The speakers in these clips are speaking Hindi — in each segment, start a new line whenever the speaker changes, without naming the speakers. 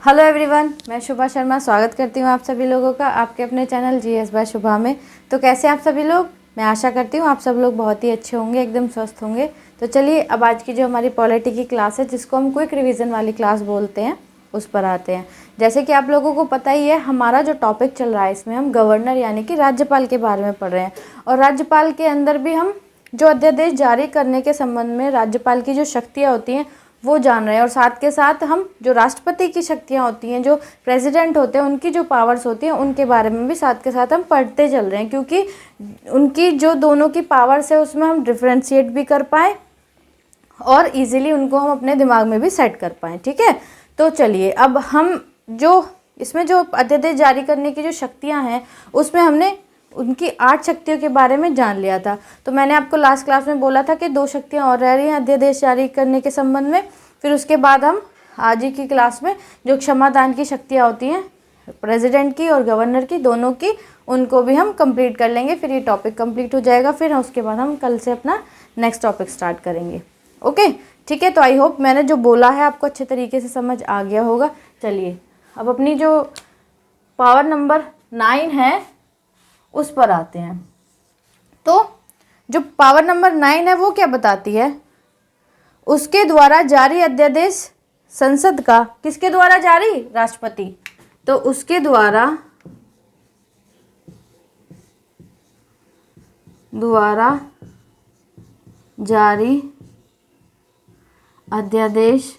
हेलो एवरीवन, मैं शुभा शर्मा स्वागत करती हूँ आप सभी लोगों का आपके अपने चैनल जीएस बाय शुभा में। तो कैसे आप सभी लोग? मैं आशा करती हूँ आप सब लोग बहुत ही अच्छे होंगे, एकदम स्वस्थ होंगे। तो चलिए अब आज की जो हमारी पॉलिटी की क्लास है, जिसको हम क्विक रिवीजन वाली क्लास बोलते हैं, उस पर आते हैं। जैसे कि आप लोगों को पता ही है, हमारा जो टॉपिक चल रहा है इसमें हम गवर्नर यानी कि राज्यपाल के बारे में पढ़ रहे हैं। और राज्यपाल के अंदर भी हम जो अध्यादेश जारी करने के संबंध में राज्यपाल की जो शक्तियाँ होती हैं वो जान रहे हैं। और साथ के साथ हम जो राष्ट्रपति की शक्तियाँ होती हैं, जो प्रेसिडेंट होते हैं, उनकी जो पावर्स होती हैं, उनके बारे में भी साथ के साथ हम पढ़ते चल रहे हैं, क्योंकि उनकी जो दोनों की पावर्स है उसमें हम डिफ्रेंशिएट भी कर पाएँ और इजीली उनको हम अपने दिमाग में भी सेट कर पाएँ। ठीक है, तो चलिए अब हम जो इसमें जो अध्यादेश जारी करने की जो शक्तियाँ हैं उसमें हमने उनकी 8 शक्तियों के बारे में जान लिया था। तो मैंने आपको लास्ट क्लास में बोला था कि 2 शक्तियाँ और रह रही हैं अध्यादेश जारी करने के संबंध में। फिर उसके बाद हम आज ही की क्लास में जो क्षमादान की शक्तियाँ होती हैं प्रेसिडेंट की और गवर्नर की, दोनों की, उनको भी हम कंप्लीट कर लेंगे। फिर ये टॉपिक कंप्लीट हो जाएगा। फिर उसके बाद हम कल से अपना नेक्स्ट टॉपिक स्टार्ट करेंगे। ओके, ठीक है। तो आई होप मैंने जो बोला है आपको अच्छे तरीके से समझ आ गया होगा। चलिए अब अपनी जो पावर नंबर 9 है उस पर आते हैं। तो जो पावर नंबर 9 है वो क्या बताती है? उसके द्वारा जारी अध्यादेश संसद का, किसके द्वारा जारी? राष्ट्रपति। तो उसके द्वारा जारी अध्यादेश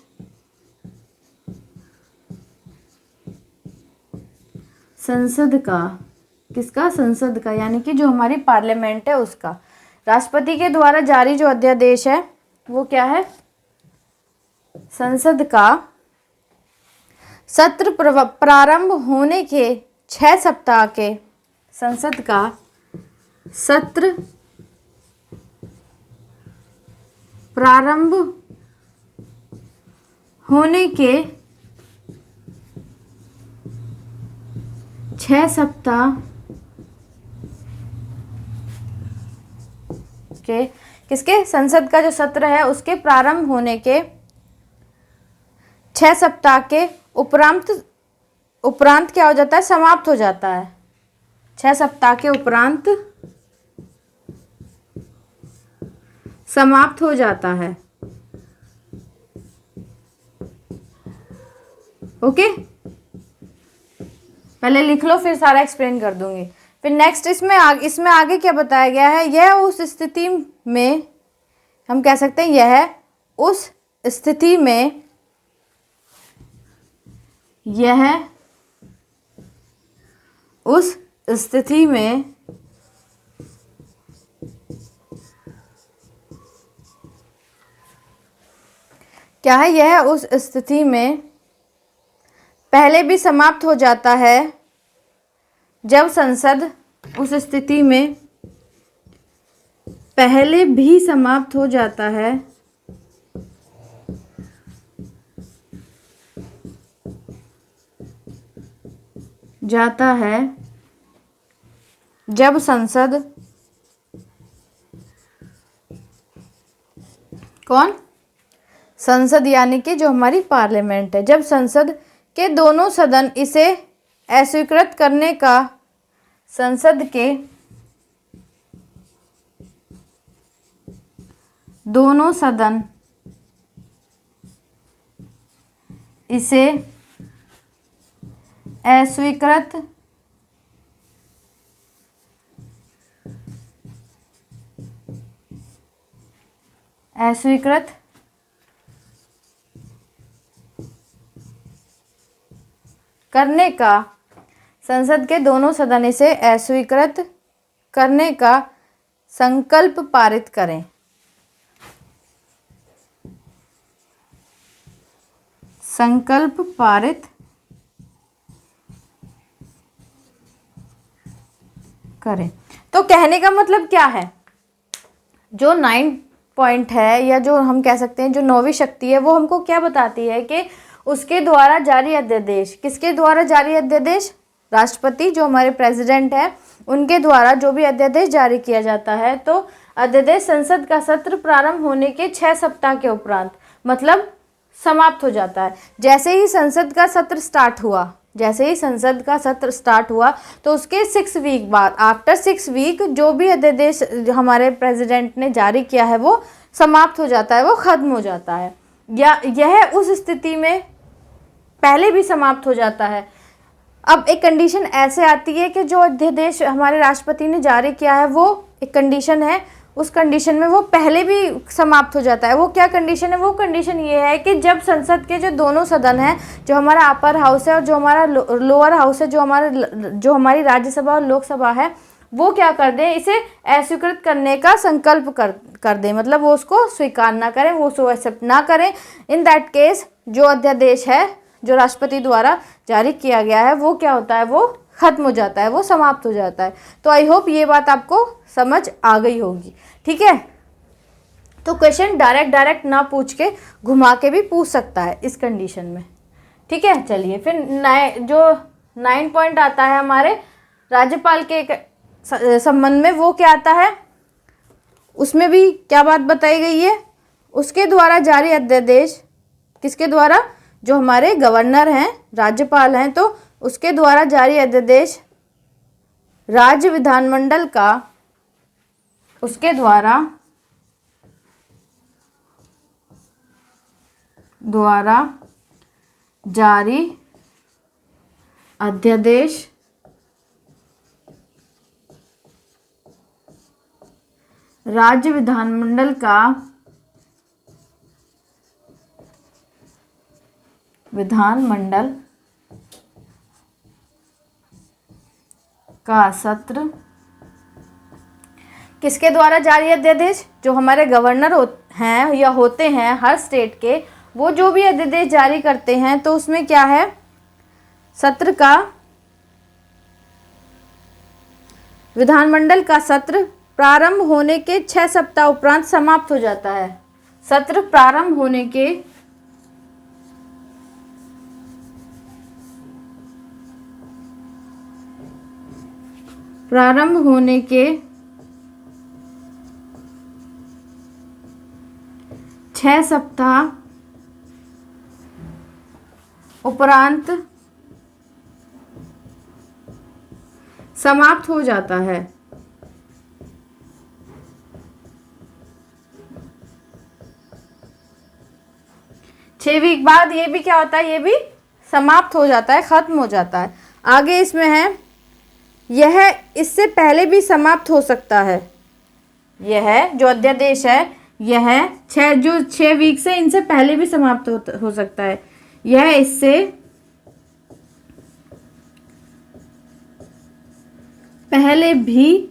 संसद का, किसका? संसद का, यानी कि जो हमारी पार्लियामेंट है उसका। राष्ट्रपति के द्वारा जारी जो अध्यादेश है वो क्या है? संसद का सत्र प्रारंभ होने के 6 सप्ताह के, संसद का सत्र प्रारंभ होने के 6 सप्ताह के, किसके? संसद का जो सत्र है उसके प्रारंभ होने के 6 सप्ताह के उपरांत क्या हो जाता है? समाप्त हो जाता है। 6 सप्ताह के उपरांत समाप्त हो जाता है। ओके, पहले लिख लो फिर सारा एक्सप्लेन कर दूंगी। फिर नेक्स्ट इसमें आगे क्या बताया गया है? यह उस स्थिति में, हम कह सकते हैं यह उस स्थिति में, यह उस स्थिति में क्या है? यह उस स्थिति में पहले भी समाप्त हो जाता है जब संसद, उस स्थिति में पहले भी समाप्त हो जाता है जब संसद, कौन? संसद यानी कि जो हमारी पार्लियामेंट है, जब संसद के दोनों सदन इसे अस्वीकृत करने का, संसद के दोनों सदन इसे अस्वीकृत करने का, संसद के दोनों सदन इसे अस्वीकृत करने का संकल्प पारित करें। संकल्प पारित करें। तो कहने का मतलब क्या है? जो 9 पॉइंट है, या जो हम कह सकते हैं जो 9वीं शक्ति है, वो हमको क्या बताती है कि उसके द्वारा जारी अध्यादेश, किसके द्वारा जारी अध्यादेश? राष्ट्रपति, जो हमारे प्रेसिडेंट है, उनके द्वारा जो भी अध्यादेश जारी किया जाता है, तो अध्यादेश संसद का सत्र प्रारंभ होने के 6 सप्ताह के उपरांत, मतलब समाप्त हो जाता है। जैसे ही संसद का सत्र स्टार्ट हुआ, जैसे ही संसद का सत्र स्टार्ट हुआ तो उसके 6 वीक बाद, आफ्टर 6 वीक, जो भी अध्यादेश हमारे प्रेसिडेंट ने जारी किया है वो समाप्त हो जाता है, वो खत्म हो जाता है। या यह उस स्थिति में पहले भी समाप्त हो जाता है। अब एक कंडीशन ऐसे आती है कि जो अध्यादेश हमारे राष्ट्रपति ने जारी किया है वो एक कंडीशन है, उस कंडीशन में वो पहले भी समाप्त हो जाता है। वो क्या कंडीशन है? वो कंडीशन ये है कि जब संसद के जो दोनों सदन हैं, जो हमारा अपर हाउस है और जो हमारा लोअर हाउस है, जो हमारी राज्यसभा और लोकसभा है, वो क्या कर दें, इसे अस्वीकृत करने का संकल्प कर दें, मतलब वो उसको स्वीकार ना करें, वो उसको एक्सेप्ट ना करें। इन दैट केस जो अध्यादेश है जो राष्ट्रपति द्वारा जारी किया गया है वो क्या होता है, वो खत्म हो जाता है, वो समाप्त हो जाता है। तो आई होप ये बात आपको समझ आ गई होगी। ठीक है, तो क्वेश्चन डायरेक्ट ना पूछ के घुमा के भी पूछ सकता है इस कंडीशन में। ठीक है, चलिए फिर जो 9 पॉइंट आता है हमारे राज्यपाल के संबंध में, वो क्या आता है, उसमें भी क्या बात बताई गई है, उसके द्वारा जारी अध्यादेश, किसके द्वारा, जो हमारे गवर्नर हैं, राज्यपाल हैं, तो उसके द्वारा जारी अध्यादेश राज्य विधानमंडल का, उसके द्वारा जारी अध्यादेश राज्य विधानमंडल का सत्र, किसके द्वारा जारी अध्यादेश, जो हमारे गवर्नर हैं या होते हैं हर स्टेट के, वो जो भी अध्यादेश जारी करते हैं तो उसमें क्या है, सत्र का, विधानमंडल का सत्र प्रारंभ होने के 6 सप्ताह उपरांत समाप्त हो जाता है। सत्र प्रारंभ होने के 6 सप्ताह उपरांत समाप्त हो जाता है। छह वीक बाद ये भी क्या होता है, ये भी समाप्त हो जाता है, खत्म हो जाता है। आगे इसमें है, यह इससे पहले भी समाप्त हो सकता है। यह जो अध्यादेश है, यह 6 वीक से इनसे पहले भी समाप्त हो सकता है। यह इससे पहले भी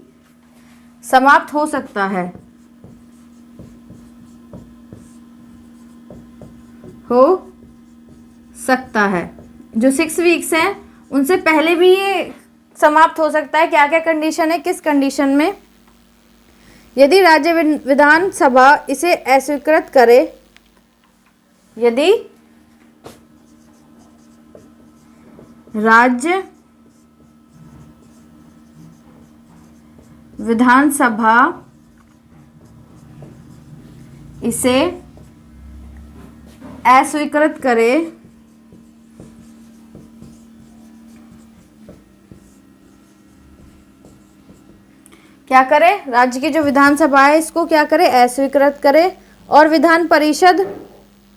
समाप्त हो सकता है, जो 6 वीक्स हैं उनसे पहले भी ये समाप्त हो सकता है। क्या क्या कंडीशन है, किस कंडीशन में, यदि राज्य विधानसभा इसे अस्वीकृत करे, यदि राज्य विधानसभा इसे अस्वीकृत करे, क्या करे, राज्य की जो विधानसभा है इसको क्या करे, अस्वीकृत करे, और विधान परिषद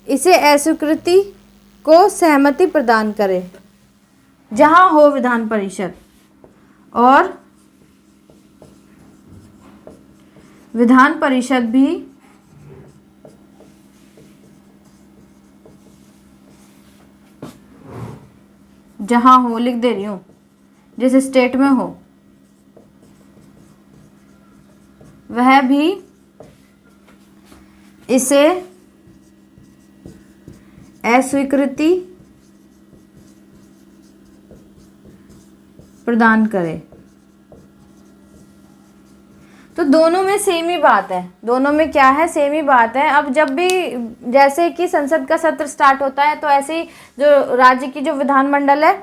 इसे अस्वीकृति को सहमति प्रदान करे, जहां हो विधान परिषद, और विधान परिषद भी जहां हो, लिख दे रही हूं, जिस स्टेट में हो, वह भी इसे अस्वीकृति प्रदान करे। तो दोनों में सेम ही बात है, दोनों में क्या है, सेम ही बात है। अब जब भी जैसे कि संसद का सत्र स्टार्ट होता है तो ऐसे ही जो राज्य की जो विधानमंडल है,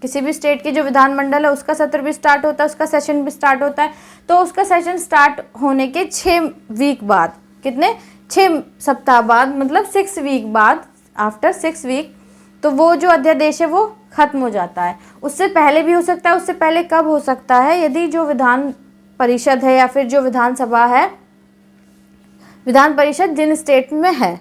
किसी भी स्टेट की जो विधानमंडल है, उसका सत्र भी स्टार्ट होता है, उसका सेशन भी स्टार्ट होता है। तो उसका सेशन स्टार्ट होने के 6 वीक बाद, कितने, 6 सप्ताह बाद, मतलब 6 वीक बाद आफ्टर 6 वीक तो वो जो अध्यादेश है वो खत्म हो जाता है। उससे पहले भी हो सकता है। उससे पहले कब हो सकता है? यदि जो विधान परिषद है या फिर जो विधानसभा है, विधान परिषद जिन स्टेट में है,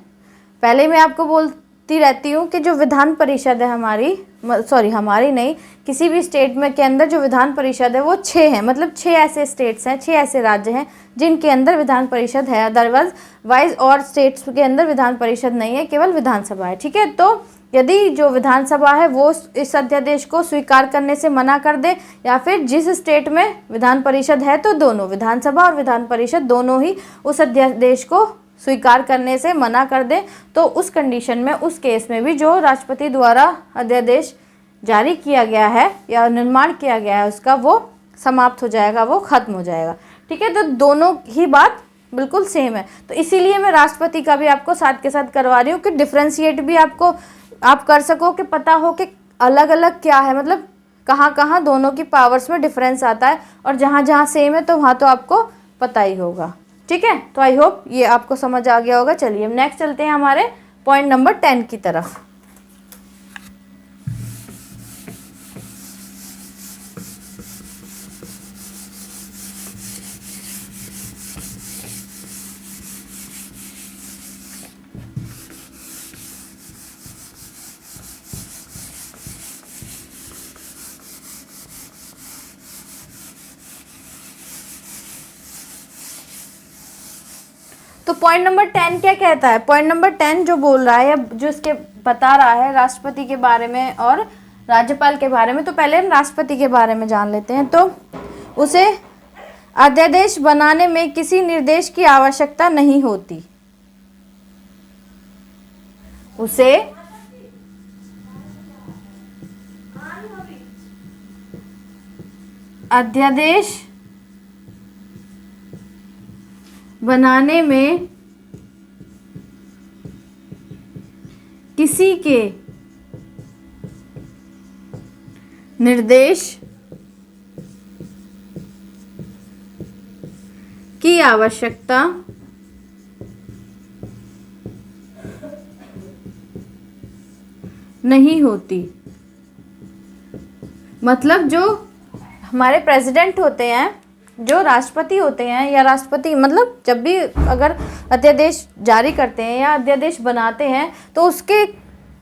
पहले मैं आपको बोलती रहती हूँ कि जो विधान परिषद है हमारी नहीं, किसी भी स्टेट में के अंदर जो विधान परिषद है वो 6 है, मतलब 6 ऐसे स्टेट्स हैं, 6 ऐसे राज्य हैं जिनके अंदर विधान परिषद है। अदरवाइज और स्टेट्स के अंदर विधान परिषद नहीं है, केवल विधानसभा है। ठीक है, तो यदि जो विधानसभा है वो इस अध्यादेश को स्वीकार करने से मना कर दे, या फिर जिस स्टेट में विधान परिषद है तो दोनों विधानसभा और विधान परिषद दोनों ही उस अध्यादेश को स्वीकार करने से मना कर दे, तो उस कंडीशन में, उस केस में भी जो राष्ट्रपति द्वारा अध्यादेश जारी किया गया है या निर्माण किया गया है उसका, वो समाप्त हो जाएगा, वो खत्म हो जाएगा। ठीक है, तो दोनों ही बात बिल्कुल सेम है। तो इसीलिए मैं राष्ट्रपति का भी आपको साथ के साथ करवा रही हूँ कि डिफ्रेंशिएट भी आप कर सको, कि पता हो कि अलग अलग क्या है, मतलब कहाँ कहाँ दोनों की पावर्स में डिफरेंस आता है, और जहाँ जहाँ सेम है तो वहाँ तो आपको पता ही होगा। ठीक है, तो आई होप ये आपको समझ आ गया होगा। चलिए अब नेक्स्ट चलते हैं हमारे पॉइंट नंबर 10 की तरफ। तो पॉइंट नंबर 10 क्या कहता है? पॉइंट नंबर 10 जो बोल रहा है या जो इसके बता रहा है राष्ट्रपति के बारे में और राज्यपाल के बारे में, तो पहले हम राष्ट्रपति के बारे में जान लेते हैं। तो उसे अध्यादेश बनाने में किसी निर्देश की आवश्यकता नहीं होती। उसे अध्यादेश बनाने में किसी के निर्देश की आवश्यकता नहीं होती। मतलब जो हमारे प्रेसिडेंट होते हैं, जो राष्ट्रपति होते हैं, या राष्ट्रपति मतलब जब भी अगर अध्यादेश जारी करते हैं या अध्यादेश बनाते हैं, तो उसके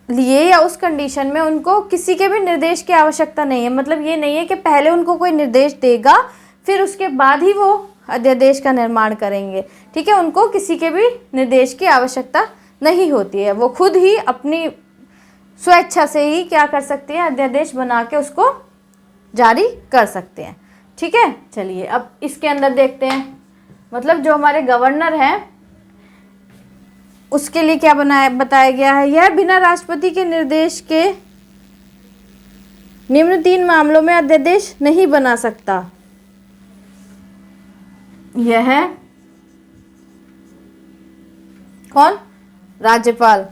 लिए या उस कंडीशन में उनको किसी के भी निर्देश की आवश्यकता नहीं है। मतलब ये नहीं है कि पहले उनको कोई निर्देश देगा फिर उसके बाद ही वो अध्यादेश का निर्माण करेंगे। ठीक है, उनको किसी के भी निर्देश की आवश्यकता नहीं होती है। वो खुद ही अपनी स्वेच्छा से ही क्या कर सकते हैं, अध्यादेश बना के उसको जारी कर सकते हैं। ठीक है, चलिए अब इसके अंदर देखते हैं। मतलब जो हमारे गवर्नर हैं उसके लिए क्या बताया गया है, यह बिना राष्ट्रपति के निर्देश के निम्न 3 मामलों में अध्यादेश नहीं बना सकता। यह कौन? राज्यपाल।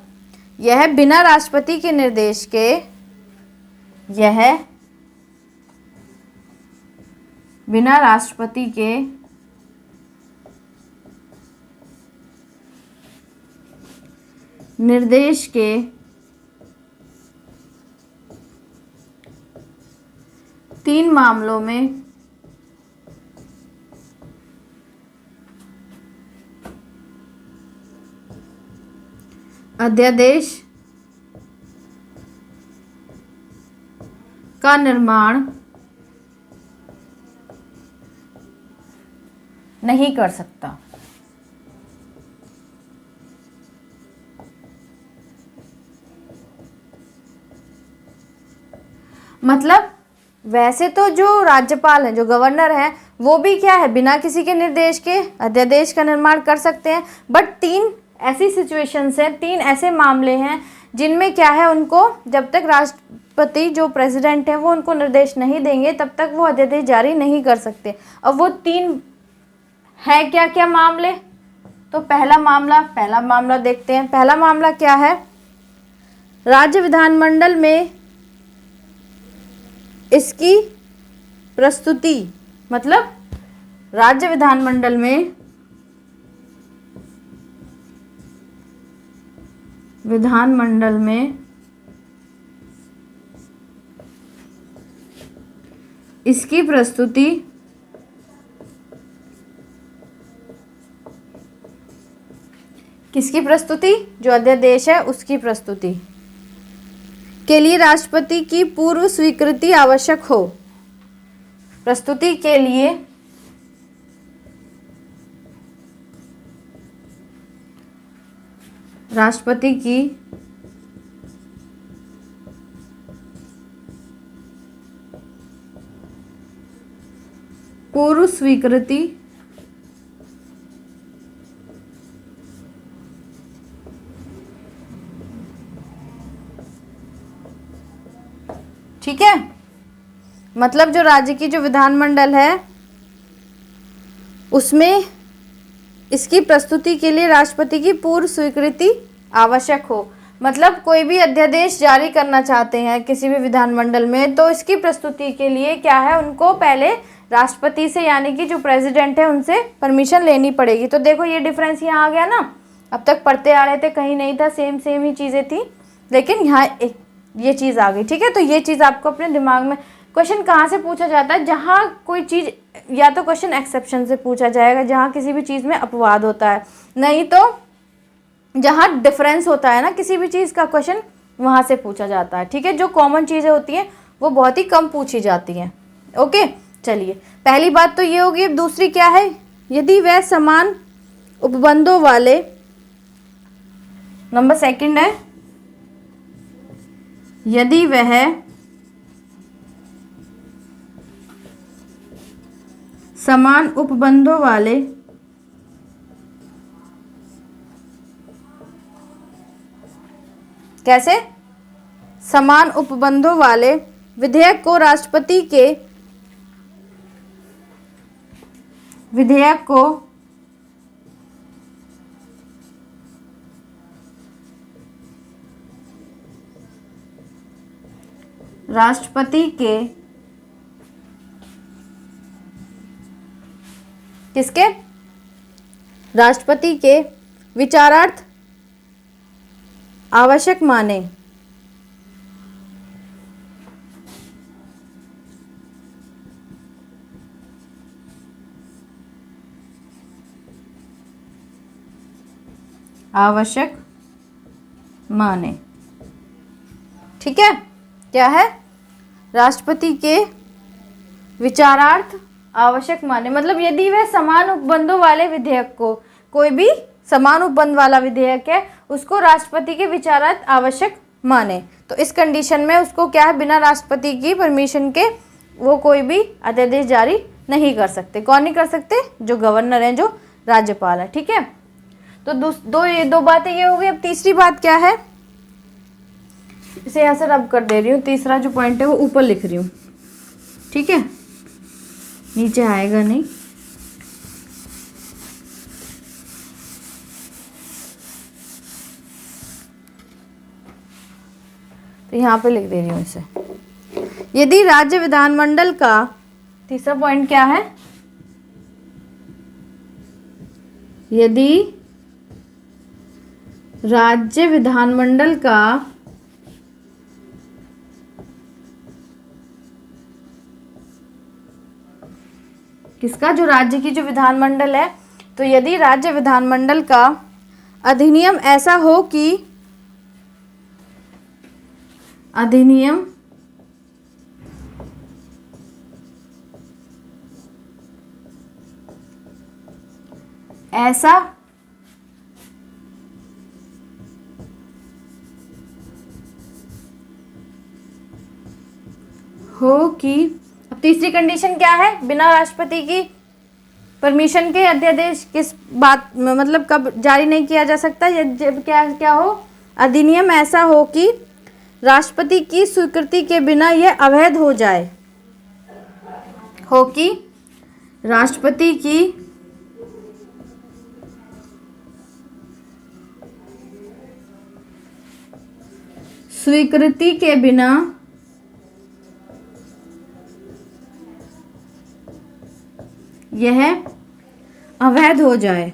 यह बिना राष्ट्रपति के निर्देश के, यह बिना राष्ट्रपति के निर्देश के तीन मामलों में अध्यादेश का निर्माण नहीं कर सकता। मतलब वैसे तो जो राज्यपाल हैं, जो गवर्नर हैं, वो भी क्या है, बिना किसी के निर्देश के अध्यादेश का निर्माण कर सकते हैं। बट 3 ऐसी सिचुएशंस हैं, 3 ऐसे मामले हैं जिनमें क्या है, उनको जब तक राष्ट्रपति जो प्रेसिडेंट है वो उनको निर्देश नहीं देंगे तब तक वो अध्यादेश जारी नहीं कर सकते। अब वो 3 है क्या क्या मामले? तो पहला मामला देखते हैं। पहला मामला क्या है, राज्य विधानमंडल में इसकी प्रस्तुति, मतलब राज्य विधानमंडल में विधानमंडल में इसकी प्रस्तुति किसकी प्रस्तुति? जो अध्यादेश है उसकी प्रस्तुति के लिए राष्ट्रपति की पूर्व स्वीकृति आवश्यक हो। प्रस्तुति के लिए राष्ट्रपति की पूर्व स्वीकृति ठीक है। मतलब जो राज्य की जो विधानमंडल है उसमें इसकी प्रस्तुति के लिए राष्ट्रपति की पूर्व स्वीकृति आवश्यक हो। मतलब कोई भी अध्यादेश जारी करना चाहते हैं किसी भी विधानमंडल में तो इसकी प्रस्तुति के लिए क्या है, उनको पहले राष्ट्रपति से यानी कि जो प्रेसिडेंट है उनसे परमिशन लेनी पड़ेगी। तो देखो ये डिफरेंस यहाँ आ गया ना। अब तक पढ़ते आ रहे थे, कहीं नहीं था, सेम सेम ही चीज़ें थी, लेकिन यहाँ एक ये चीज़ आ गई। ठीक है, तो ये चीज़ आपको अपने दिमाग में, क्वेश्चन कहाँ से पूछा जाता है? जहाँ कोई चीज़, या तो क्वेश्चन एक्सेप्शन से पूछा जाएगा जहाँ किसी भी चीज़ में अपवाद होता है, नहीं तो जहाँ डिफरेंस होता है ना किसी भी चीज़ का, क्वेश्चन वहाँ से पूछा जाता है। ठीक है, जो कॉमन चीज़ें होती हैं वो बहुत ही कम पूछी जाती हैं। ओके, चलिए पहली बात तो ये होगी। अब दूसरी क्या है? यदि वह समान उपबंधों वाले, नंबर सेकंड है, यदि वह समान उपबंधों वाले कैसे? समान उपबंधों वाले विधेयक को राष्ट्रपति के किसके? राष्ट्रपति के विचारार्थ आवश्यक माने। आवश्यक माने। ठीक है, क्या है? राष्ट्रपति के विचारार्थ आवश्यक माने, मतलब यदि वह समान उपबंधों वाले विधेयक को, कोई भी समान उपबंध वाला विधेयक है उसको राष्ट्रपति के विचारार्थ आवश्यक माने, तो इस कंडीशन में उसको क्या है, बिना राष्ट्रपति की परमिशन के वो कोई भी अध्यादेश जारी नहीं कर सकते। कौन नहीं कर सकते? जो गवर्नर हैं, जो राज्यपाल है। ठीक है, तो दो बातें ये हो गई। अब तीसरी बात क्या है, इसे यहाँ से रब कर दे रही हूँ। तीसरा जो पॉइंट है वो ऊपर लिख रही हूँ, ठीक है, नीचे आएगा नहीं। तो यहाँ पे लिख दे रही हूँ इसे। यदि राज्य विधानमंडल का, तीसरा पॉइंट क्या है, यदि राज्य विधानमंडल का किसका? जो राज्य की जो विधानमंडल है, तो यदि राज्य विधानमंडल का अधिनियम ऐसा हो कि अधिनियम ऐसा हो कि, अब तीसरी कंडीशन क्या है? बिना राष्ट्रपति की परमिशन के अध्यादेश किस बात मतलब कब जारी नहीं किया जा सकता? जब क्या हो, अधिनियम ऐसा हो कि राष्ट्रपति की स्वीकृति के बिना यह अवैध हो जाए, हो कि राष्ट्रपति की स्वीकृति के बिना यह अवैध हो जाए।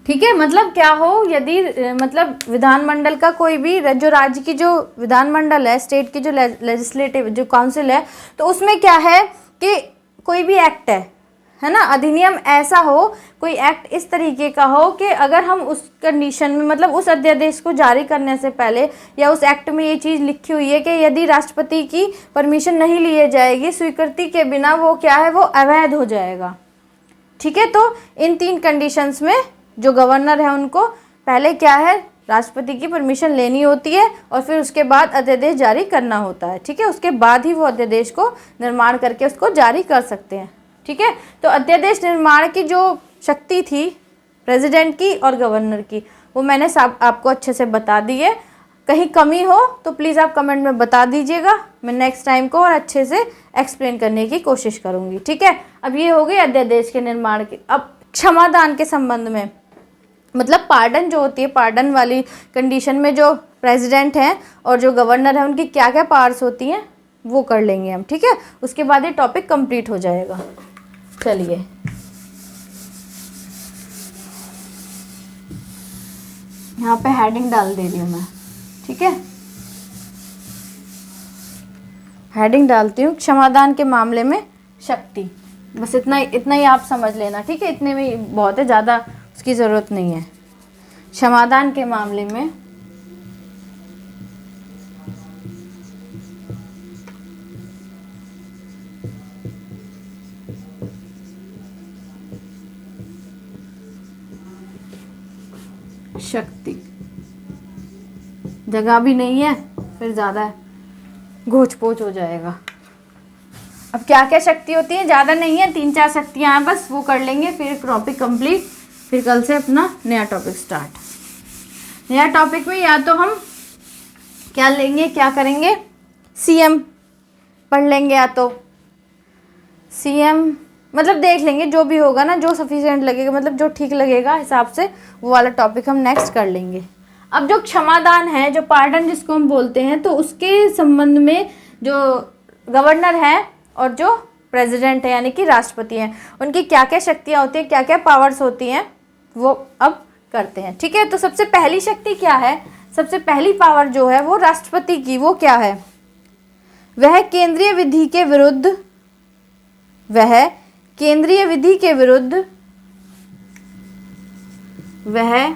ठीक है, मतलब क्या हो, यदि मतलब विधानमंडल का कोई भी जो राज्य की जो विधानमंडल है, स्टेट की जो लेजिस्लेटिव जो काउंसिल है, तो उसमें क्या है कि कोई भी एक्ट है ना, अधिनियम ऐसा हो, कोई एक्ट इस तरीके का हो कि अगर हम उस कंडीशन में, मतलब उस अध्यादेश को जारी करने से पहले, या उस एक्ट में ये चीज़ लिखी हुई है कि यदि राष्ट्रपति की परमिशन नहीं ली जाएगी, स्वीकृति के बिना, वो क्या है, वो अवैध हो जाएगा। ठीक है, तो इन 3 कंडीशंस में जो गवर्नर है उनको पहले क्या है, राष्ट्रपति की परमिशन लेनी होती है और फिर उसके बाद अध्यादेश जारी करना होता है। ठीक है, उसके बाद ही वो अध्यादेश को निर्माण करके उसको जारी कर सकते हैं। ठीक है, तो अध्यादेश निर्माण की जो शक्ति थी प्रेसिडेंट की और गवर्नर की, वो मैंने आपको अच्छे से बता दी है। कहीं कमी हो तो प्लीज़ आप कमेंट में बता दीजिएगा, मैं नेक्स्ट टाइम को और अच्छे से एक्सप्लेन करने की कोशिश करूँगी। ठीक है, अब ये हो गई अध्यादेश के निर्माण की। अब क्षमादान के संबंध में, मतलब पार्डन जो होती है, पार्डन वाली कंडीशन में जो प्रेसिडेंट हैं और जो गवर्नर है उनकी क्या क्या पावर्स होती हैं वो कर लेंगे हम। ठीक है, उसके बाद ये टॉपिक कंप्लीट हो जाएगा। चलिए, यहाँ पे हेडिंग डाल दे रही हूँ मैं। ठीक है, हेडिंग डालती हूँ, क्षमादान के मामले में शक्ति। बस इतना ही आप समझ लेना। ठीक है, इतने में ही बहुत है, ज़्यादा उसकी ज़रूरत नहीं है। क्षमादान के मामले में शक्ति, जगह भी नहीं है, फिर ज़्यादा घोच पोच हो जाएगा। अब क्या क्या शक्ति होती है, ज़्यादा नहीं है, 3-4 शक्तियाँ हैं बस, वो कर लेंगे, फिर टॉपिक कंप्लीट। फिर कल से अपना नया टॉपिक स्टार्ट। नया टॉपिक में या तो हम क्या लेंगे, क्या करेंगे, सीएम पढ़ लेंगे, या तो सीएम मतलब देख लेंगे, जो भी होगा ना, जो सफिशिएंट लगेगा, मतलब जो ठीक लगेगा हिसाब से वो वाला टॉपिक हम नेक्स्ट कर लेंगे। अब जो क्षमादान है, जो पार्डन जिसको हम बोलते हैं, तो उसके संबंध में जो गवर्नर है और जो प्रेसिडेंट है यानी कि राष्ट्रपति हैं, उनकी क्या क्या शक्तियाँ होती हैं, क्या क्या पावर्स होती हैं, वो अब करते हैं। ठीक है, तो सबसे पहली शक्ति क्या है, सबसे पहली पावर जो है वो राष्ट्रपति की, वो क्या है, वह केंद्रीय विधि के विरुद्ध, वह केंद्रीय विधि के विरुद्ध, वह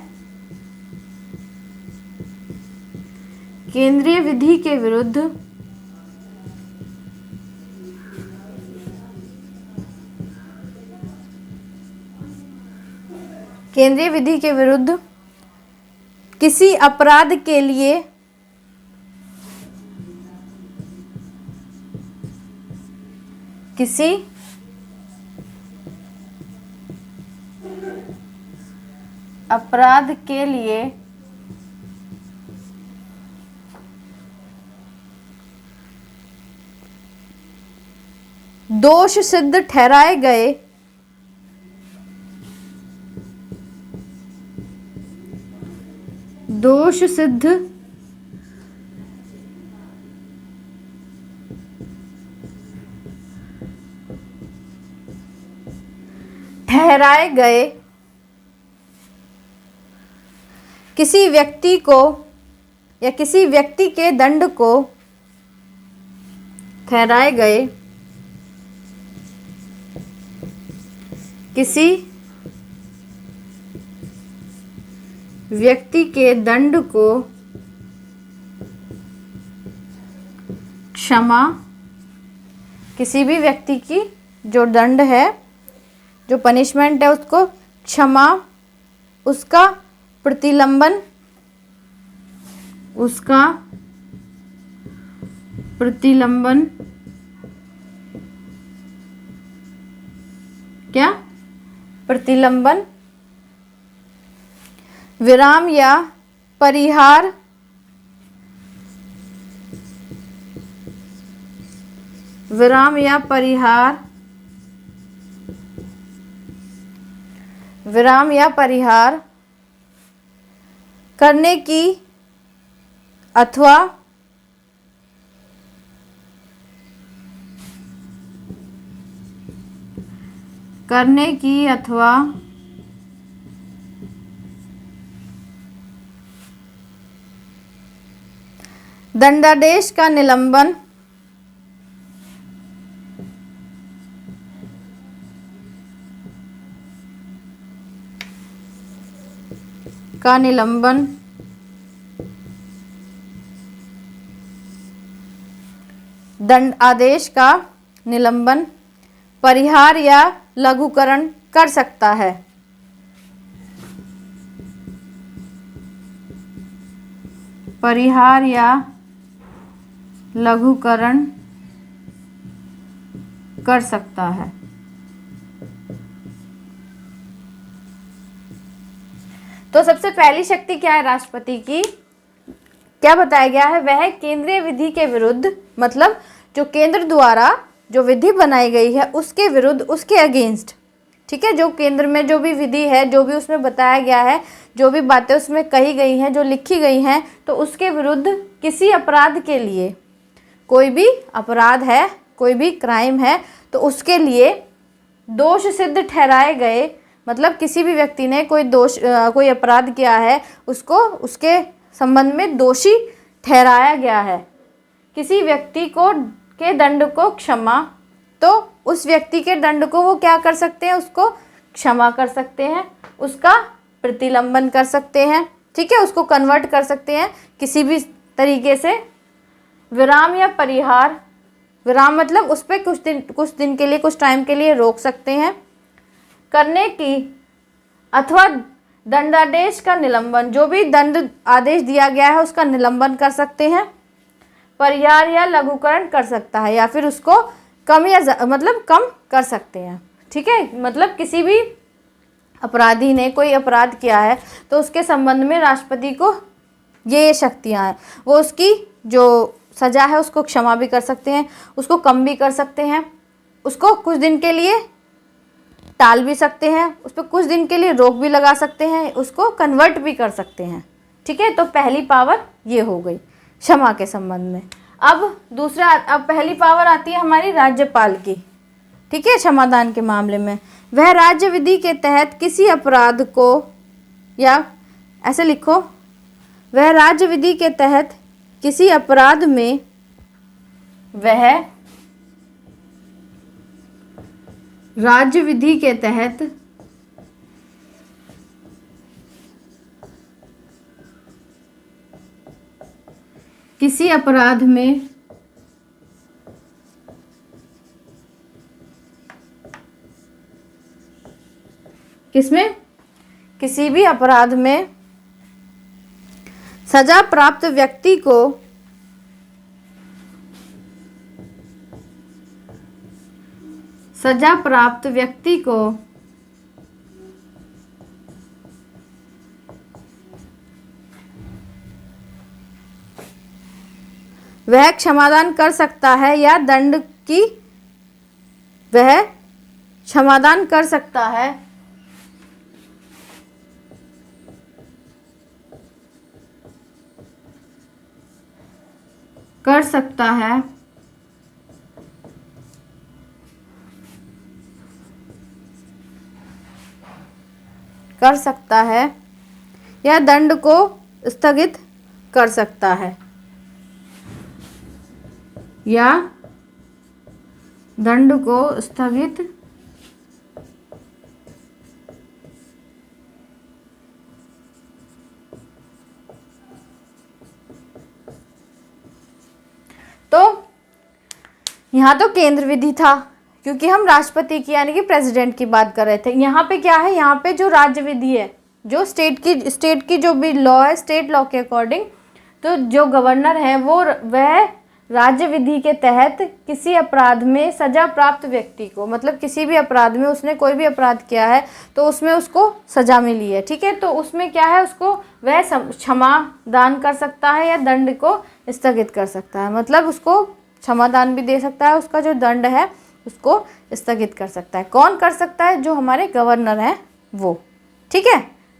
केंद्रीय विधि के विरुद्ध केंद्रीय विधि के विरुद्ध किसी अपराध के लिए किसी अपराध के लिए दोष सिद्ध ठहराए गए दोष सिद्ध ठहराए गए किसी व्यक्ति को या किसी व्यक्ति के दंड को ठहराए गए किसी व्यक्ति के दंड को क्षमा, किसी भी व्यक्ति की जो दंड है, जो पनिशमेंट है, उसको क्षमा, उसका प्रतिलंबन, उसका प्रतिलंबन, क्या प्रतिलंबन, विराम या परिहार, विराम या परिहार, विराम या परिहार करने की अथवा दंडादेश का निलंबन दंड आदेश का निलंबन परिहार या लघुकरण कर सकता है। परिहार या लघुकरण कर सकता है। तो सबसे पहली शक्ति क्या है राष्ट्रपति की, क्या बताया गया है, वह केंद्रीय विधि के विरुद्ध, मतलब जो केंद्र द्वारा जो विधि बनाई गई है उसके विरुद्ध, उसके अगेंस्ट, ठीक है, जो केंद्र में जो भी विधि है, जो भी उसमें बताया गया है, जो भी बातें उसमें कही गई हैं, जो लिखी गई हैं, तो उसके विरुद्ध किसी अपराध के लिए, कोई भी अपराध है, कोई भी क्राइम है, तो उसके लिए दोष सिद्ध ठहराए गए, मतलब किसी भी व्यक्ति ने कोई अपराध किया है, उसको उसके संबंध में दोषी ठहराया गया है, किसी व्यक्ति को के दंड को क्षमा, तो उस व्यक्ति के दंड को वो क्या कर सकते हैं, उसको क्षमा कर सकते हैं, उसका प्रतिलंबन कर सकते हैं, ठीक है, उसको कन्वर्ट कर सकते हैं किसी भी तरीके से। विराम या परिहार, विराम मतलब उस पर कुछ दिन के लिए, कुछ टाइम के लिए रोक सकते हैं करने की, अथवा दंडादेश का निलंबन, जो भी दंड आदेश दिया गया है उसका निलंबन कर सकते हैं। परिहार या लघुकरण कर सकता है, या फिर उसको कम या मतलब कम कर सकते हैं, ठीक है, मतलब किसी भी अपराधी ने कोई अपराध किया है तो उसके संबंध में राष्ट्रपति को ये शक्तियाँ हैं, वो उसकी जो सज़ा है उसको क्षमा भी कर सकते हैं, उसको कम भी कर सकते हैं, उसको कुछ दिन के लिए टाल भी सकते हैं, उस पर कुछ दिन के लिए रोक भी लगा सकते हैं, उसको कन्वर्ट भी कर सकते हैं, ठीक है। तो पहली पावर ये हो गई क्षमा के संबंध में। अब पहली पावर आती है हमारी राज्यपाल की, ठीक है, क्षमादान के मामले में। वह राज्य विधि के तहत किसी अपराध को, या ऐसे लिखो, वह राज्य विधि के तहत किसी अपराध में, वह राज्य विधि के तहत किसी अपराध में किसमें, किसी भी अपराध में सजा प्राप्त व्यक्ति को वह क्षमादान कर सकता है, या दंड की वह क्षमादान कर सकता है, कर सकता है, कर सकता है, या दंड को स्थगित कर सकता है, या दंड को स्थगित तो यहाँ तो केंद्र विधि था, क्योंकि हम राष्ट्रपति की यानी कि प्रेसिडेंट की बात कर रहे थे। यहाँ पे क्या है, यहाँ पे जो राज्य विधि है, जो स्टेट की जो भी लॉ है, स्टेट लॉ के अकॉर्डिंग, तो जो गवर्नर है वह राज्य विधि के तहत किसी अपराध में सजा प्राप्त व्यक्ति को, मतलब किसी भी अपराध में उसने कोई भी अपराध किया है तो उसमें उसको सजा मिली है, ठीक है, तो उसमें क्या है, उसको वह क्षमा दान कर सकता है या दंड को स्थगित कर सकता है, मतलब उसको क्षमा दान भी दे सकता है, उसका जो दंड है उसको स्थगित कर सकता है। कौन कर सकता है, जो हमारे गवर्नर हैं वो, ठीक है।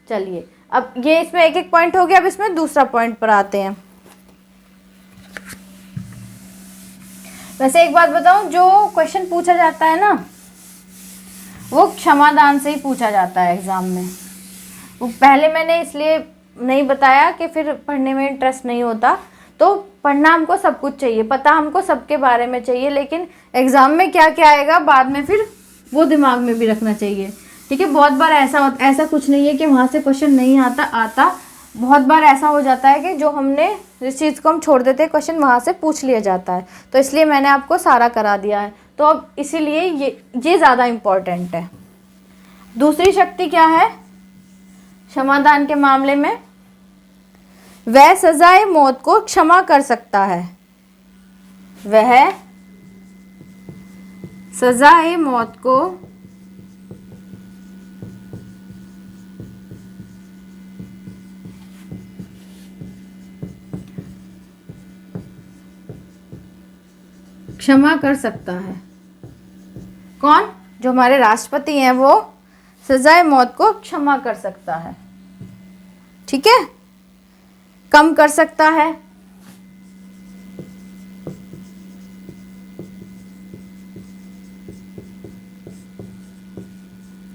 चलिए अब ये इसमें एक एक पॉइंट हो गया, अब इसमें दूसरा पॉइंट पर आते हैं। वैसे एक बात बताऊं, जो क्वेश्चन पूछा जाता है ना वो क्षमादान से ही पूछा जाता है एग्जाम में। वो पहले मैंने इसलिए नहीं बताया कि फिर पढ़ने में इंटरेस्ट नहीं होता, तो पढ़ना हमको सब कुछ चाहिए, पता हमको सबके बारे में चाहिए, लेकिन एग्ज़ाम में क्या क्या आएगा बाद में फिर वो दिमाग में भी रखना चाहिए। ठीक है, बहुत बार ऐसा कुछ नहीं है कि वहाँ से क्वेश्चन नहीं आता। बहुत बार ऐसा हो जाता है कि जो हमने जिस चीज़ को हम छोड़ देते हैं क्वेश्चन वहाँ से पूछ लिया जाता है। तो इसलिए मैंने आपको सारा करा दिया है, तो अब इसीलिए ये ज़्यादा इम्पॉर्टेंट है। दूसरी शक्ति क्या है क्षमादान के मामले में? वह सजाए मौत को क्षमा कर सकता है। वह सजाए मौत को क्षमा कर सकता है। कौन? जो हमारे राष्ट्रपति हैं वो सजाए मौत को क्षमा कर सकता है। ठीक है, कम कर सकता है,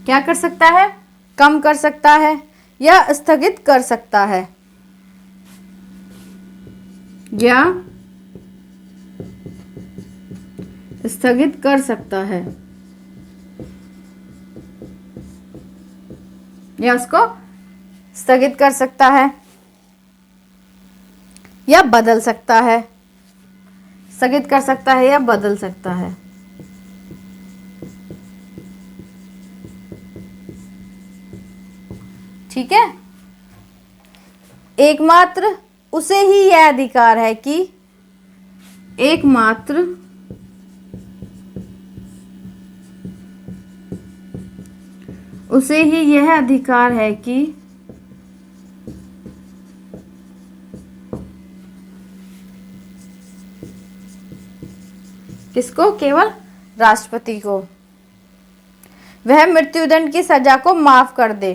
क्या कर सकता है? कम कर सकता है या स्थगित कर सकता है, या स्थगित कर सकता है, या उसको स्थगित कर सकता है या बदल सकता है। स्थगित कर सकता है या बदल सकता है। ठीक है, एकमात्र उसे ही यह अधिकार है कि एकमात्र उसे ही यह अधिकार है कि किसको? केवल राष्ट्रपति को। वह मृत्युदंड की सजा को माफ कर दे।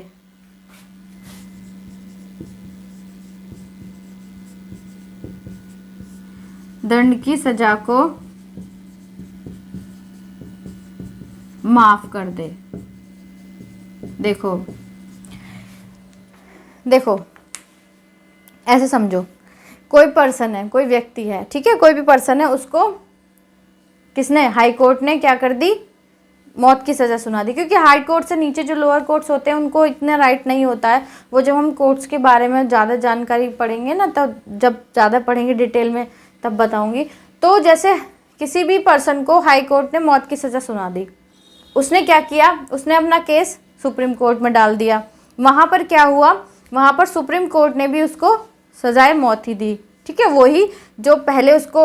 दंड की सजा को माफ कर दे। देखो ऐसे समझो, कोई पर्सन है, कोई व्यक्ति है, ठीक है, कोई भी पर्सन है, उसको किसने? हाई कोर्ट ने क्या कर दी? मौत की सज़ा सुना दी। क्योंकि हाई कोर्ट से नीचे जो लोअर कोर्ट्स होते हैं उनको इतना राइट नहीं होता है। वो जब हम कोर्ट्स के बारे में ज़्यादा जानकारी पढ़ेंगे ना, तब जब ज़्यादा पढ़ेंगे डिटेल में तब बताऊंगी। तो जैसे किसी भी पर्सन को हाई कोर्ट ने मौत की सज़ा सुना दी, उसने क्या किया? उसने अपना केस सुप्रीम कोर्ट में डाल दिया। वहाँ पर क्या हुआ? वहाँ पर सुप्रीम कोर्ट ने भी उसको सजाए मौत ही दी। ठीक है, वही जो पहले उसको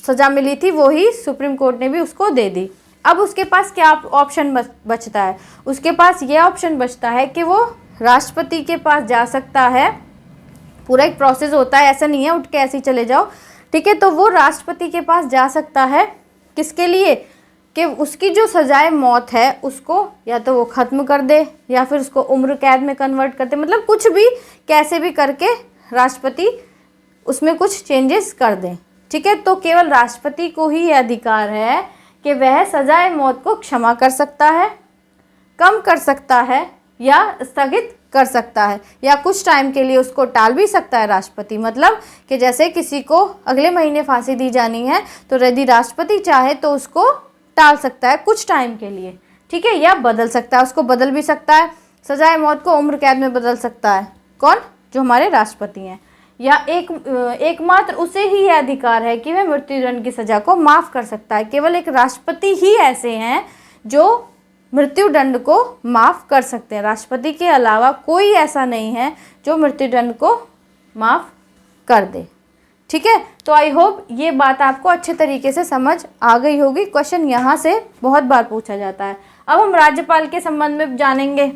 सज़ा मिली थी वही सुप्रीम कोर्ट ने भी उसको दे दी। अब उसके पास क्या ऑप्शन बचता है? उसके पास ये ऑप्शन बचता है कि वो राष्ट्रपति के पास जा सकता है। पूरा एक प्रोसेस होता है, ऐसा नहीं है उठ के ऐसे ही चले जाओ। ठीक है, तो वो राष्ट्रपति के पास जा सकता है। किसके लिए? कि उसकी जो सजाए मौत है उसको या तो वो ख़त्म कर दे या फिर उसको उम्र कैद में कन्वर्ट कर दे। मतलब कुछ भी कैसे भी करके राष्ट्रपति उसमें कुछ चेंजेस कर दें। ठीक है, तो केवल राष्ट्रपति को ही यह अधिकार है कि वह सजाए मौत को क्षमा कर सकता है, कम कर सकता है या स्थगित कर सकता है, या कुछ टाइम के लिए उसको टाल भी सकता है राष्ट्रपति। मतलब कि जैसे किसी को अगले महीने फांसी दी जानी है तो यदि राष्ट्रपति चाहे तो उसको टाल सकता है कुछ टाइम के लिए। ठीक है, या बदल सकता है, उसको बदल भी सकता है। सजाए मौत को उम्र कैद में बदल सकता है। कौन? जो हमारे राष्ट्रपति हैं। या एकमात्र उसे ही यह अधिकार है कि वह मृत्युदंड की सजा को माफ़ कर सकता है। केवल एक राष्ट्रपति ही ऐसे हैं जो मृत्युदंड को माफ़ कर सकते हैं। राष्ट्रपति के अलावा कोई ऐसा नहीं है जो मृत्युदंड को माफ़ कर दे। ठीक है, तो आई होप ये बात आपको अच्छे तरीके से समझ आ गई होगी। क्वेश्चन यहाँ से बहुत बार पूछा जाता है। अब हम राज्यपाल के संबंध में जानेंगे।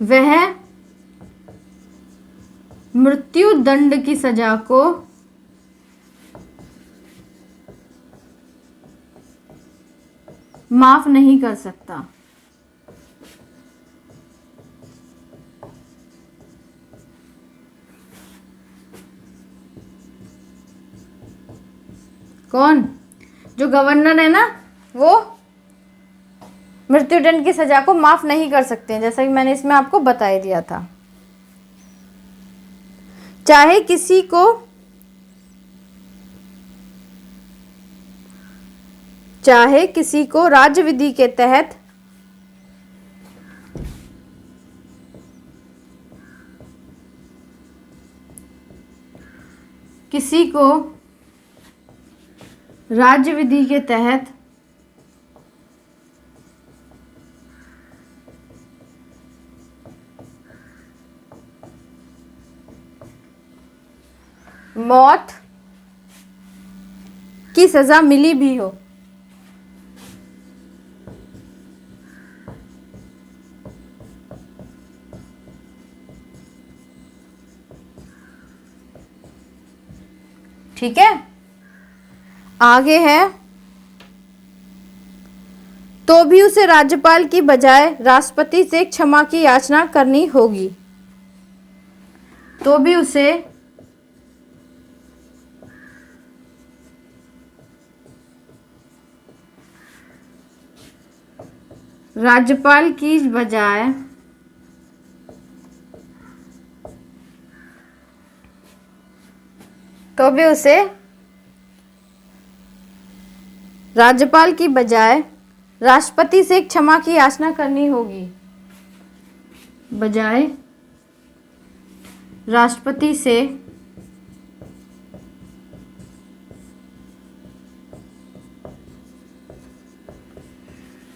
वह मृत्युदंड की सजा को माफ नहीं कर सकता। कौन? जो गवर्नर है ना, वो मृत्युदंड की सजा को माफ नहीं कर सकते हैं, जैसा कि मैंने इसमें आपको बता ही दिया था। चाहे किसी को राज्य विधि के तहत मौत की सजा मिली भी हो, ठीक है। आगे है, तो भी उसे राज्यपाल की बजाय राष्ट्रपति से क्षमा की याचना करनी होगी। तो भी उसे राज्यपाल की बजाय राष्ट्रपति से क्षमा की याचना करनी होगी। बजाय राष्ट्रपति से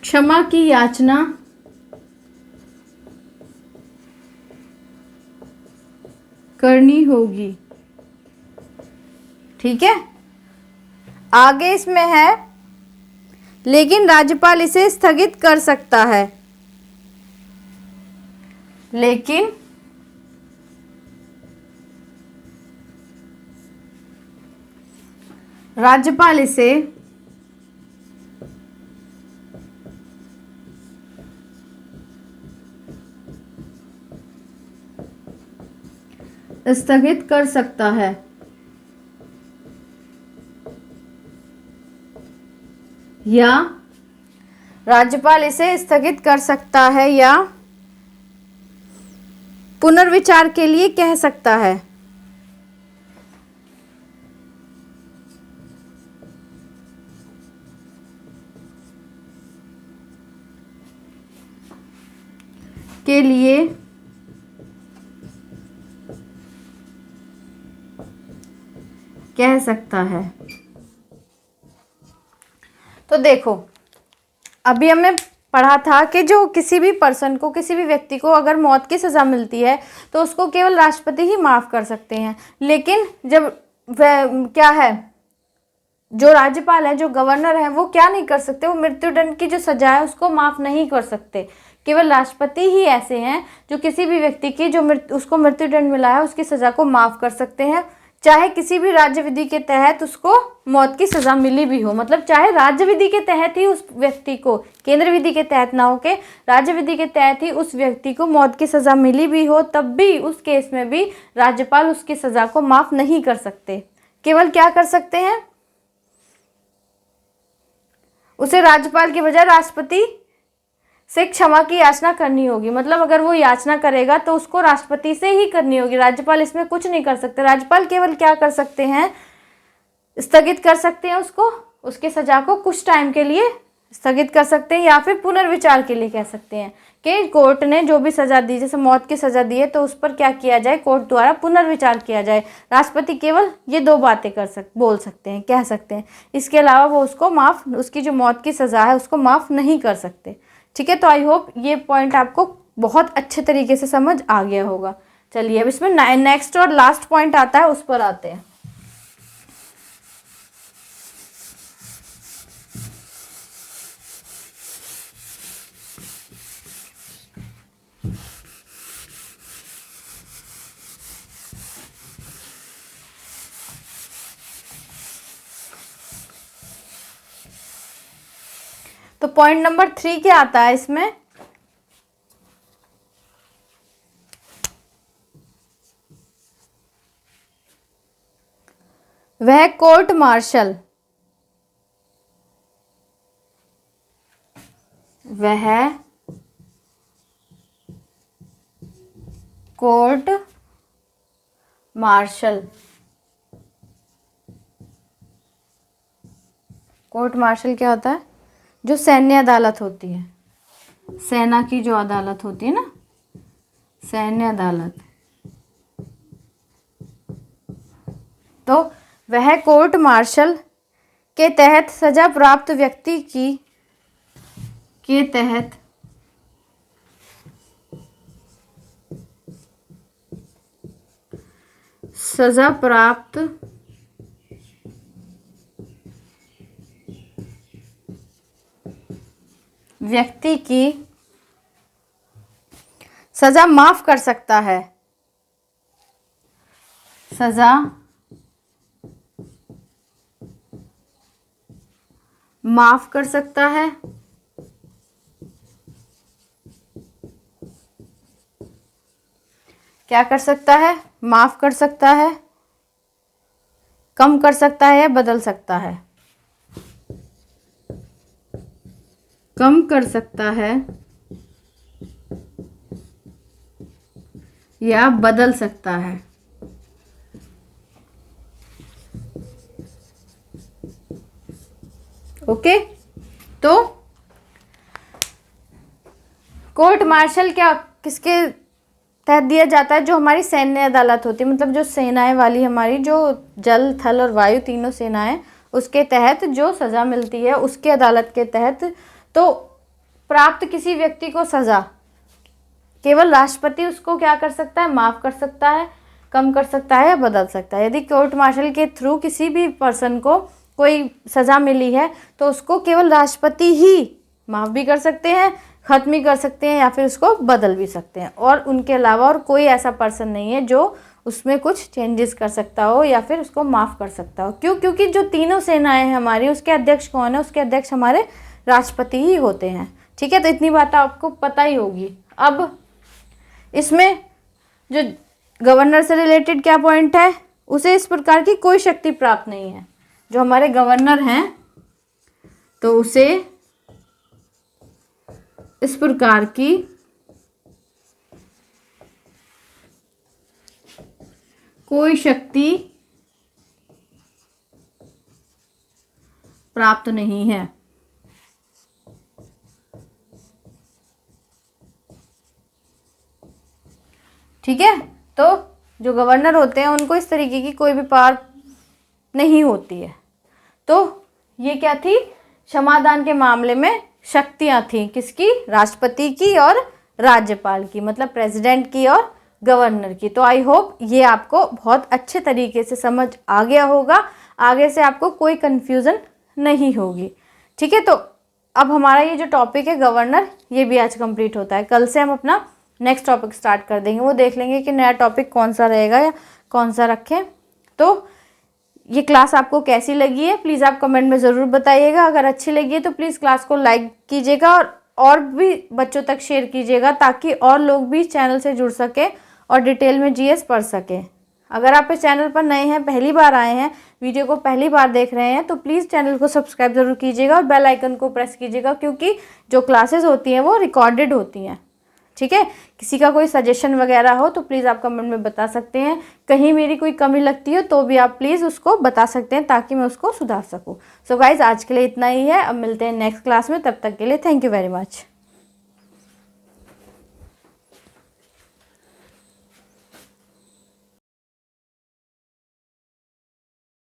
क्षमा की याचना करनी होगी, ठीक है। आगे इसमें है, लेकिन राज्यपाल इसे स्थगित कर सकता है। लेकिन राज्यपाल इसे स्थगित कर सकता है। या राज्यपाल इसे स्थगित कर सकता है या पुनर्विचार के लिए कह सकता है। के लिए कह सकता है। तो देखो, अभी हमने पढ़ा था कि जो किसी भी पर्सन को, किसी भी व्यक्ति को अगर मौत की सज़ा मिलती है तो उसको केवल राष्ट्रपति ही माफ़ कर सकते हैं। लेकिन जब वह क्या है, जो राज्यपाल है, जो गवर्नर है, वो क्या नहीं कर सकते, वो मृत्युदंड की जो सजा है उसको माफ़ नहीं कर सकते। केवल राष्ट्रपति ही ऐसे हैं जो किसी भी व्यक्ति की जो उसको मृत्युदंड मिला है उसकी सज़ा को माफ़ कर सकते हैं, चाहे किसी भी राज्य विधि के तहत उसको मौत की सज़ा मिली भी हो। मतलब चाहे राज्य विधि के तहत ही उस व्यक्ति को, केंद्र विधि के तहत ना होके राज्य विधि के तहत ही उस व्यक्ति को मौत की सज़ा मिली भी हो, तब भी उस केस में भी राज्यपाल उसकी सज़ा को माफ़ नहीं कर सकते। केवल क्या कर सकते हैं, उसे राज्यपाल के बजाय राष्ट्रपति से क्षमा की याचना करनी होगी। मतलब अगर वो याचना करेगा तो उसको राष्ट्रपति से ही करनी होगी, राज्यपाल इसमें कुछ नहीं कर सकते। राज्यपाल केवल क्या कर सकते हैं, स्थगित कर सकते हैं उसको, उसकी सजा को कुछ टाइम के लिए स्थगित कर सकते हैं, या फिर पुनर्विचार के लिए कह सकते हैं कि कोर्ट ने जो भी सजा दी, जैसे मौत की सजा दी है, तो उस पर क्या किया जाए, कोर्ट द्वारा पुनर्विचार किया जाए। राष्ट्रपति केवल ये दो बातें बोल सकते हैं, कह सकते हैं। इसके अलावा वो उसको माफ़, उसकी जो मौत की सज़ा है उसको माफ़ नहीं कर सकते, ठीक है। तो आई होप ये पॉइंट आपको बहुत अच्छे तरीके से समझ आ गया होगा। चलिए अब इसमें नेक्स्ट और लास्ट पॉइंट आता है, उस पर आते हैं। तो पॉइंट नंबर 3 क्या आता है इसमें, वह कोर्ट मार्शल वह कोर्ट मार्शल, कोर्ट मार्शल क्या होता है? जो सैन्य अदालत होती है, सेना की जो अदालत होती है ना, सैन्य अदालत। तो वह कोर्ट मार्शल के तहत सजा प्राप्त व्यक्ति की के तहत सजा प्राप्त व्यक्ति की सजा माफ कर सकता है, सजा माफ कर सकता है। क्या कर सकता है? माफ कर सकता है, कम कर सकता है या बदल सकता है। कम कर सकता है या बदल सकता है। ओके, तो कोर्ट मार्शल क्या किसके तहत दिया जाता है? जो हमारी सैन्य अदालत होती है, मतलब जो सेनाएं वाली हमारी, जो जल थल और वायु तीनों सेनाएं, उसके तहत जो सज़ा मिलती है, उसके अदालत के तहत। तो प्राप्त किसी व्यक्ति को सज़ा केवल राष्ट्रपति उसको क्या कर सकता है? माफ़ कर सकता है, कम कर सकता है या बदल सकता है। यदि कोर्ट मार्शल के थ्रू किसी भी पर्सन को कोई सज़ा मिली है तो उसको केवल राष्ट्रपति ही माफ़ भी कर सकते हैं, ख़त्म भी कर सकते हैं या फिर उसको बदल भी सकते हैं, और उनके अलावा और कोई ऐसा पर्सन नहीं है जो उसमें कुछ चेंजेस कर सकता हो या फिर उसको माफ़ कर सकता हो। क्यों? क्योंकि जो तीनों सेनाएं हैं हमारी, उसके अध्यक्ष कौन है? उसके अध्यक्ष हमारे राष्ट्रपति ही होते हैं। ठीक है, तो इतनी बात आपको पता ही होगी। अब इसमें जो गवर्नर से रिलेटेड क्या पॉइंट है? उसे इस प्रकार की कोई शक्ति प्राप्त नहीं है। जो हमारे गवर्नर हैं तो उसे इस प्रकार की कोई शक्ति प्राप्त नहीं है। ठीक है, तो जो गवर्नर होते हैं उनको इस तरीके की कोई भी पावर नहीं होती है। तो ये क्या थी? क्षमादान के मामले में शक्तियां थी किसकी? राष्ट्रपति की और राज्यपाल की, मतलब प्रेसिडेंट की और गवर्नर की। तो आई होप ये आपको बहुत अच्छे तरीके से समझ आ गया होगा, आगे से आपको कोई कन्फ्यूज़न नहीं होगी। ठीक है, तो अब हमारा ये जो टॉपिक है गवर्नर, ये भी आज कंप्लीट होता है। कल से हम अपना नेक्स्ट टॉपिक स्टार्ट कर देंगे, वो देख लेंगे कि नया टॉपिक कौन सा रहेगा या कौन सा रखें। तो ये क्लास आपको कैसी लगी है प्लीज़ आप कमेंट में ज़रूर बताइएगा। अगर अच्छी लगी है तो प्लीज़ क्लास को लाइक कीजिएगा और भी बच्चों तक शेयर कीजिएगा, ताकि और लोग भी चैनल से जुड़ सके और डिटेल में जीएस पढ़ सकें। अगर आप इस चैनल पर नए हैं, पहली बार आए हैं, वीडियो को पहली बार देख रहे हैं, तो प्लीज़ चैनल को सब्सक्राइब ज़रूर कीजिएगा और बेल आइकन को प्रेस कीजिएगा, क्योंकि जो क्लासेस होती हैं वो रिकॉर्डेड होती हैं। ठीक है, किसी का कोई सजेशन वगैरह हो तो प्लीज़ आप कमेंट में बता सकते हैं। कहीं मेरी कोई कमी लगती हो तो भी आप प्लीज़ उसको बता सकते हैं, ताकि मैं उसको सुधार सकूं। सो गाइज, आज के लिए इतना ही है। अब मिलते हैं नेक्स्ट क्लास में, तब तक के लिए थैंक यू वेरी मच।